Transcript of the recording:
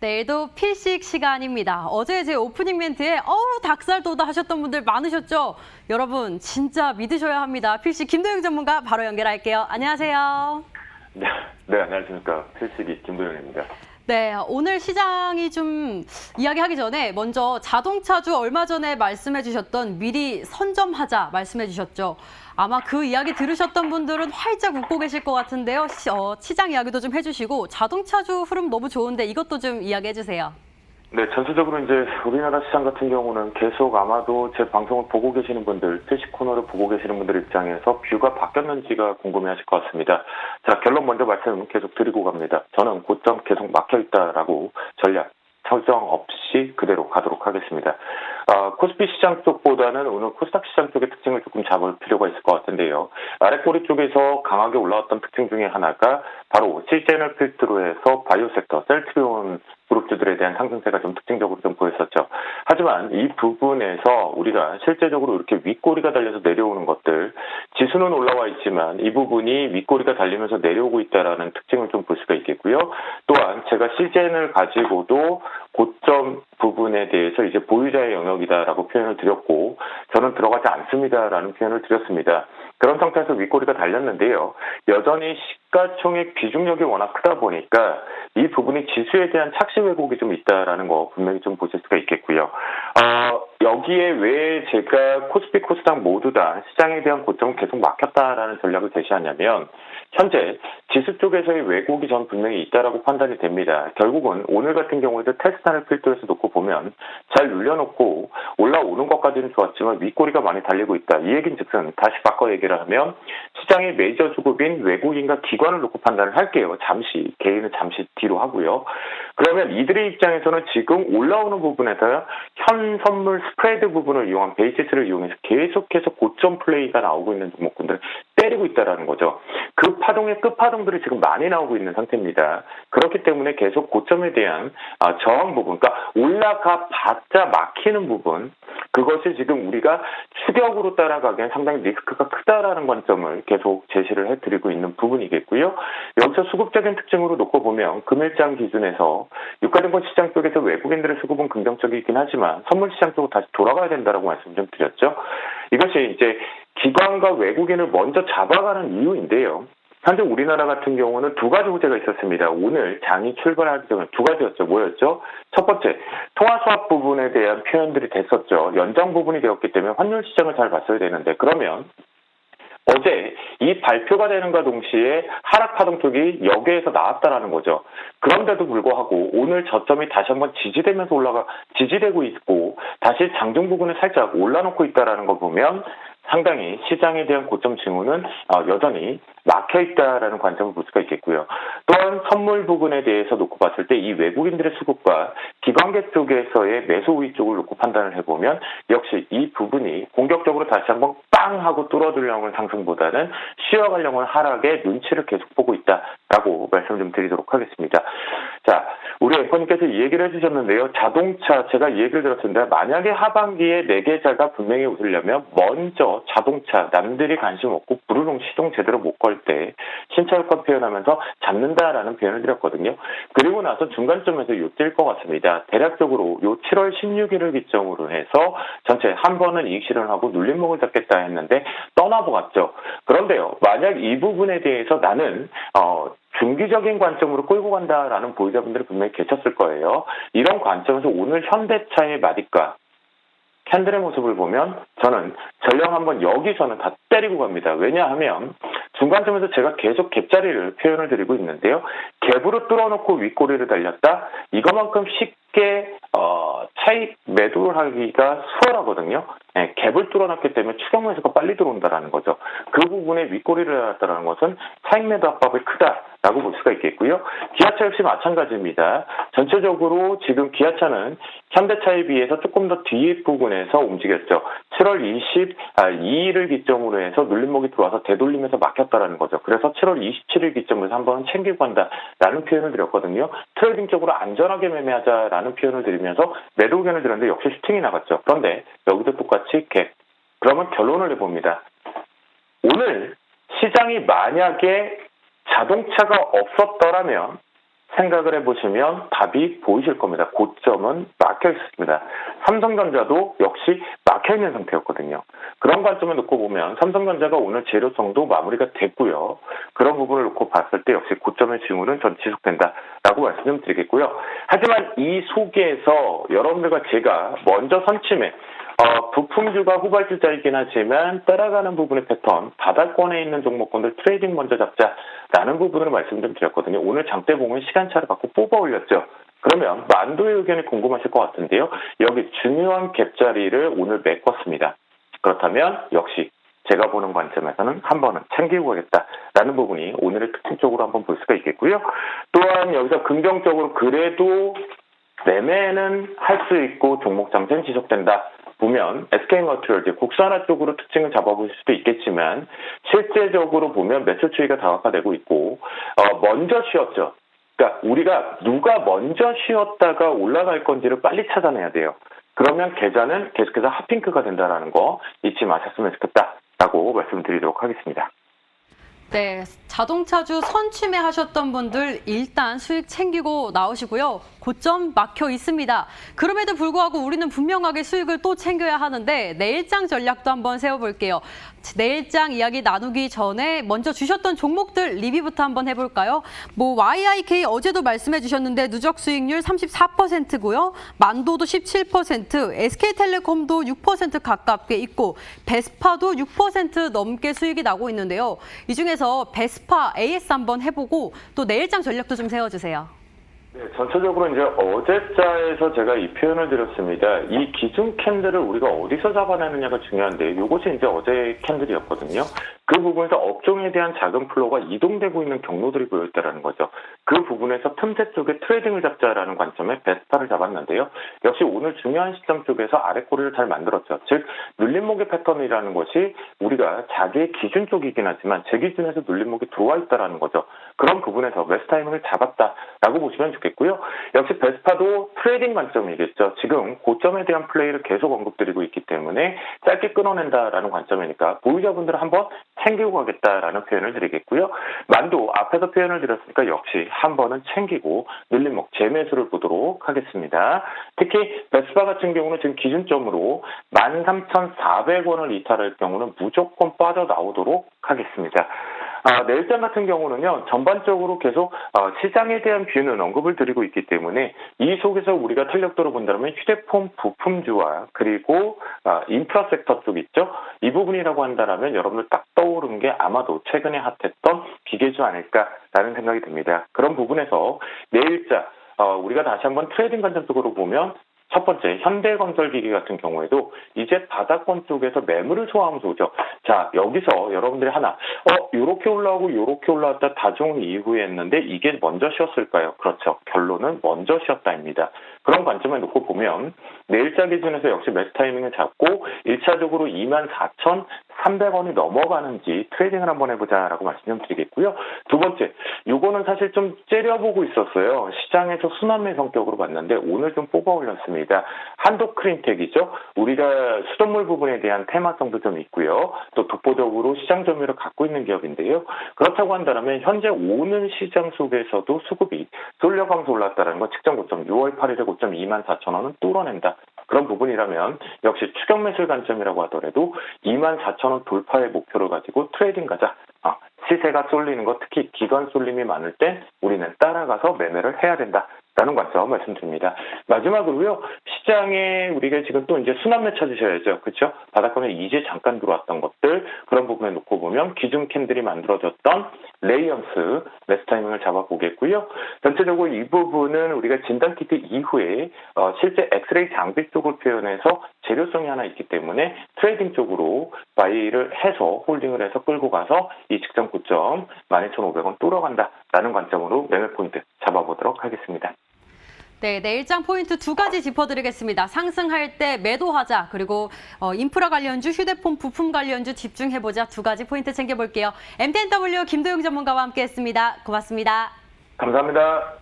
내일도 필식 시간입니다. 어제 제 오프닝 멘트에 닭살 돋아 하셨던 분들 많으셨죠? 여러분 진짜 믿으셔야 합니다. 필식 김도영 전문가 바로 연결할게요. 안녕하세요. 네, 안녕하십니까. 필식이 김도영입니다. 네, 오늘 시장이 좀 이야기하기 전에 먼저 자동차주 얼마 전에 말씀해 주셨던 미리 선점하자 말씀해 주셨죠. 아마 그 이야기 들으셨던 분들은 활짝 웃고 계실 것 같은데요. 시장 이야기도 좀 해주시고 자동차주 흐름 너무 좋은데 이것도 좀 이야기해 주세요. 네, 전체적으로 이제 우리나라 시장 같은 경우는 계속 아마도 제 방송을 보고 계시는 분들, 필식 코너를 보고 계시는 분들 입장에서 뷰가 바뀌었는지가 궁금해하실 것 같습니다. 자, 결론 먼저 말씀 계속 드리고 갑니다. 저는 고점 계속 막혀있다라고 전략 설정 없이 그대로 가도록 하겠습니다. 코스피 시장 쪽보다는 오늘 코스닥 시장 쪽의 특징을 조금 잡을 필요가 있을 것 같은데요. 아래 꼬리 쪽에서 강하게 올라왔던 특징 중에 하나가 바로 실제널 필두로 해서 바이오 섹터, 셀트리온 그룹주들에 대한 상승세가 좀 특징적으로 좀 보였었죠. 하지만 이 부분에서 우리가 실제적으로 이렇게 윗꼬리가 달려서 내려오는 것들, 지수는 올라와 있지만 이 부분이 윗꼬리가 달리면서 내려오고 있다는 특징을 좀 볼 수가 있겠고요. 또한 제가 실젠을 가지고도 고점 부분에 대해서 이제 보유자의 영역이다라고 표현을 드렸고, 저는 들어가지 않습니다라는 표현을 드렸습니다. 그런 상태에서 윗꼬리가 달렸는데요. 여전히 시가총액 비중력이 워낙 크다 보니까 이 부분이 지수에 대한 착시 왜곡이 좀 있다라는 거 분명히 좀 보실 수가 있겠고요. 여기에 왜 제가 코스피, 코스닥 모두 다 시장에 대한 고점은 계속 막혔다라는 전략을 제시하냐면 현재 지수 쪽에서의 왜곡이 전 분명히 있다라고 판단이 됩니다. 결국은 오늘 같은 경우에도 테스타를 필두에서 놓고 보면 잘 눌려놓고 올라오는 것까지는 좋았지만 윗꼬리가 많이 달리고 있다. 이 얘기는 즉슨 다시 바꿔 얘기를 하면 시장의 메이저 주급인 외국인과 기관을 놓고 판단을 할게요. 잠시 개인은 잠시 뒤로 하고요. 그러면 이들의 입장에서는 지금 올라오는 부분에서 현 선물 스프레드 부분을 이용한 베이시스를 이용해서 계속해서 고점 플레이가 나오고 있는 종목군들을 때리고 있다는 거죠. 그 파동의 끝파동들이 지금 많이 나오고 있는 상태입니다. 그렇기 때문에 계속 고점에 대한 저항 부분, 그러니까 올라가 봤자 막히는 부분, 그것이 지금 우리가 추격으로 따라가기엔 상당히 리스크가 크다라는 관점을 계속 제시를 해드리고 있는 부분이겠고요. 여기서 수급적인 특징으로 놓고 보면 금일장 기준에서 유가증권 시장 쪽에서 외국인들의 수급은 긍정적이긴 하지만 선물 시장 쪽으로 다시 돌아가야 된다라고 말씀 좀 드렸죠. 이것이 이제 기관과 외국인을 먼저 잡아가는 이유인데요. 현재 우리나라 같은 경우는 두 가지 호재가 있었습니다. 오늘 장이 출발하기 전에 두 가지였죠. 뭐였죠? 첫 번째, 통화수합 부분에 대한 표현들이 됐었죠. 연장 부분이 되었기 때문에 환율 시장을 잘 봤어야 되는데 그러면 어제 이 발표가 되는과 동시에 하락 파동 쪽이 여기에서 나왔다라는 거죠. 그런데도 불구하고 오늘 저점이 다시 한번 지지되고 있고 다시 장중 부분에 살짝 올라놓고 있다라는 거 보면 상당히 시장에 대한 고점 징후는 여전히 막혀있다라는 관점을 볼 수가 있겠고요. 또한 선물 부분에 대해서 놓고 봤을 때 이 외국인들의 수급과 기관계 쪽에서의 매수 우위 쪽을 놓고 판단을 해보면 역시 이 부분이 공격적으로 다시 한번 빵 하고 뚫어주려는 상승보다는 쉬어가려는 하락의 눈치를 계속 보고 있다라고 말씀 좀 드리도록 하겠습니다. 자, 우리 앵커님께서 이 얘기를 해주셨는데요. 자동차 제가 이 얘기를 들었습니다. 만약에 하반기에 내계자가 분명히 웃으려면 먼저 자동차 남들이 관심 없고 부르릉 시동 제대로 못 걸 때 신차효과 표현하면서 잡는다라는 표현을 드렸거든요. 그리고 나서 중간점에서 요뛸 것 같습니다. 대략적으로 요 7월 16일을 기점으로 해서 전체 한 번은 이익 실현하고 눌림목을 잡겠다 했는데 떠나보았죠. 그런데요. 만약 이 부분에 대해서 나는 중기적인 관점으로 끌고 간다라는 보유자분들이 분명히 계셨을 거예요. 이런 관점에서 오늘 현대차의 마디가 캔들의 모습을 보면 저는 전령 한번 여기서는 다 때리고 갑니다. 왜냐하면 중간점에서 제가 계속 갭자리를 표현을 드리고 있는데요. 갭으로 뚫어놓고 윗꼬리를 달렸다. 이것만큼 쉽게 차익 매도를 하기가 수월하거든요. 네, 갭을 뚫어놨기 때문에 추격 매수가 빨리 들어온다는 거죠. 그 부분에 윗꼬리를 달았다는 것은 차익 매도 압박이 크다라고 볼 수가 있겠고요. 기아차 역시 마찬가지입니다. 전체적으로 지금 기아차는 현대차에 비해서 조금 더 뒤에 부분에서 움직였죠. 7월 22일을 기점으로 해서 눌림목이 들어와서 되돌리면서 막혔다라는 거죠. 그래서 7월 27일 기점으로 한번 챙기고 간다라는 표현을 드렸거든요. 트레이딩적으로 안전하게 매매하자라는 표현을 드리면서 매도 의견을 드렸는데 역시 슈팅이 나갔죠. 그런데 여기도 똑같이 갭. 그러면 결론을 내봅니다. 오늘 시장이 만약에 자동차가 없었더라면 생각을 해보시면 답이 보이실 겁니다. 고점은 막혀 있습니다. 삼성전자도 역시 막혀 있는 상태였거든요. 그런 관점을 놓고 보면 삼성전자가 오늘 재료성도 마무리가 됐고요. 그런 부분을 놓고 봤을 때 역시 고점의 징후는 전 지속된다라고 말씀 좀 드리겠고요. 하지만 이 속에서 여러분들과 제가 먼저 선침해 부품주가 후발주자이긴 하지만 따라가는 부분의 패턴, 바닥권에 있는 종목군들 트레이딩 먼저 잡자라는 부분을 말씀 좀 드렸거든요. 오늘 장대 보면 시간차를 갖고 뽑아 올렸죠. 그러면 만도의 의견이 궁금하실 것 같은데요. 여기 중요한 갭자리를 오늘 메꿨습니다. 그렇다면 역시 제가 보는 관점에서는 한 번은 챙기고 가겠다라는 부분이 오늘의 특징적으로 한번 볼 수가 있겠고요. 또한 여기서 긍정적으로 그래도 매매는 할 수 있고 종목 잠세는 지속된다. 보면 SK마테리얼즈 국산화 쪽으로 특징을 잡아볼 수도 있겠지만 실제적으로 보면 매출 추이가 다각화되고 있고 먼저 쉬었죠. 그러니까 우리가 누가 먼저 쉬었다가 올라갈 건지를 빨리 찾아내야 돼요. 그러면 계좌는 계속해서 핫핑크가 된다는 거 잊지 마셨으면 좋겠다라고 말씀드리도록 하겠습니다. 네, 자동차주 선취매 하셨던 분들 일단 수익 챙기고 나오시고요. 고점 막혀 있습니다. 그럼에도 불구하고 우리는 분명하게 수익을 또 챙겨야 하는데 내일장 전략도 한번 세워볼게요. 내일장 이야기 나누기 전에 먼저 주셨던 종목들 리뷰부터 한번 해볼까요? YIK 어제도 말씀해 주셨는데 누적 수익률 34%고요. 만도도 17%, SK텔레콤도 6% 가깝게 있고 베스파도 6% 넘게 수익이 나고 있는데요. 이 중에서 베스파 AS 한번 해보고 또 내일장 전략도 좀 세워주세요. 네, 전체적으로 이제 어제자에서 제가 이 표현을 드렸습니다. 이 기준 캔들을 우리가 어디서 잡아내느냐가 중요한데 이것이 이제 어제 캔들이었거든요. 그 부분에서 업종에 대한 작은 플로우가 이동되고 있는 경로들이 보였다는 거죠. 그 부분에서 틈새 쪽에 트레이딩을 잡자라는 관점에 베스파를 잡았는데요. 역시 오늘 중요한 시점 쪽에서 아랫꼬리를 잘 만들었죠. 즉 눌림목의 패턴이라는 것이 우리가 자기의 기준 쪽이긴 하지만 제 기준에서 눌림목이 들어와 있다는 거죠. 그런 부분에서 매수 타이밍을 잡았다라고 보시면 좋겠고요. 역시 베스파도 트레이딩 관점이겠죠. 지금 고점에 대한 플레이를 계속 언급드리고 있기 때문에 짧게 끊어낸다라는 관점이니까 보유자분들은 한번 챙기고 가겠다라는 표현을 드리겠고요. 만도 앞에서 표현을 드렸으니까 역시 한 번은 챙기고 눌림목 재매수를 보도록 하겠습니다. 특히 베스파 같은 경우는 지금 기준점으로 13,400원을 이탈할 경우는 무조건 빠져나오도록 하겠습니다. 내일장 같은 경우는요, 전반적으로 계속 시장에 대한 뷰는 언급을 드리고 있기 때문에 이 속에서 우리가 탄력도로 본다면 휴대폰 부품주와 그리고 인프라 섹터 쪽 있죠? 이 부분이라고 한다면 여러분들 딱 떠오른 게 아마도 최근에 핫했던 기계주 아닐까라는 생각이 듭니다. 그런 부분에서 내일자, 우리가 다시 한번 트레이딩 관점 쪽으로 보면 첫 번째, 현대건설기기 같은 경우에도 이제 바닥권 쪽에서 매물을 소화하면서 오죠. 자, 여기서 여러분들이 하나, 요렇게 올라오고 요렇게 올라왔다 다중 이후에 했는데 이게 먼저 쉬었을까요? 그렇죠. 결론은 먼저 쉬었다입니다. 그런 관점에 놓고 보면 내일자 기준에서 역시 매수 타이밍을 잡고 1차적으로 24,300원이 넘어가는지 트레이딩을 한번 해보자라고 말씀 좀 드리겠고요. 두 번째, 요거는 사실 좀 째려보고 있었어요. 시장에서 순환매 성격으로 봤는데 오늘 좀 뽑아 올렸습니다. 한도크린텍이죠. 우리가 수돗물 부분에 대한 테마성도 좀 있고요. 또 독보적으로 시장 점유율을 갖고 있는 기업인데요. 그렇다고 한다면 현재 오는 시장 속에서도 수급이 쏠려가면서 올랐다는 건 직전 고점 6월 8일의 고점 24,000원은 뚫어낸다. 그런 부분이라면 역시 추격 매수 관점이라고 하더라도 24,000원 돌파의 목표를 가지고 트레이딩 가자. 시세가 쏠리는 것, 특히 기관 쏠림이 많을 땐 우리는 따라가서 매매를 해야 된다라는 관점 말씀드립니다. 마지막으로요, 시장에 우리가 지금 또 이제 순환매 찾으셔야죠. 그렇죠? 바닥권에 이제 잠깐 들어왔던 것들, 그런 부분에 놓고 보면 기준 캔들이 만들어졌던 레이언스, 매수 타이밍을 잡아보겠고요. 전체적으로 이 부분은 우리가 진단키트 이후에 실제 엑스레이 장비 쪽을 표현해서 재료성이 하나 있기 때문에 트레이딩 쪽으로 바이를 해서 홀딩을 해서 끌고 가서 이 직전 고점 12,500원 뚫어간다라는 관점으로 매매 포인트 잡아보도록 하겠습니다. 네, 내일장 포인트 두 가지 짚어드리겠습니다. 상승할 때 매도하자, 그리고 인프라 관련주, 휴대폰 부품 관련주 집중해보자 두 가지 포인트 챙겨볼게요. MTNW 김도영 전문가와 함께했습니다. 고맙습니다. 감사합니다.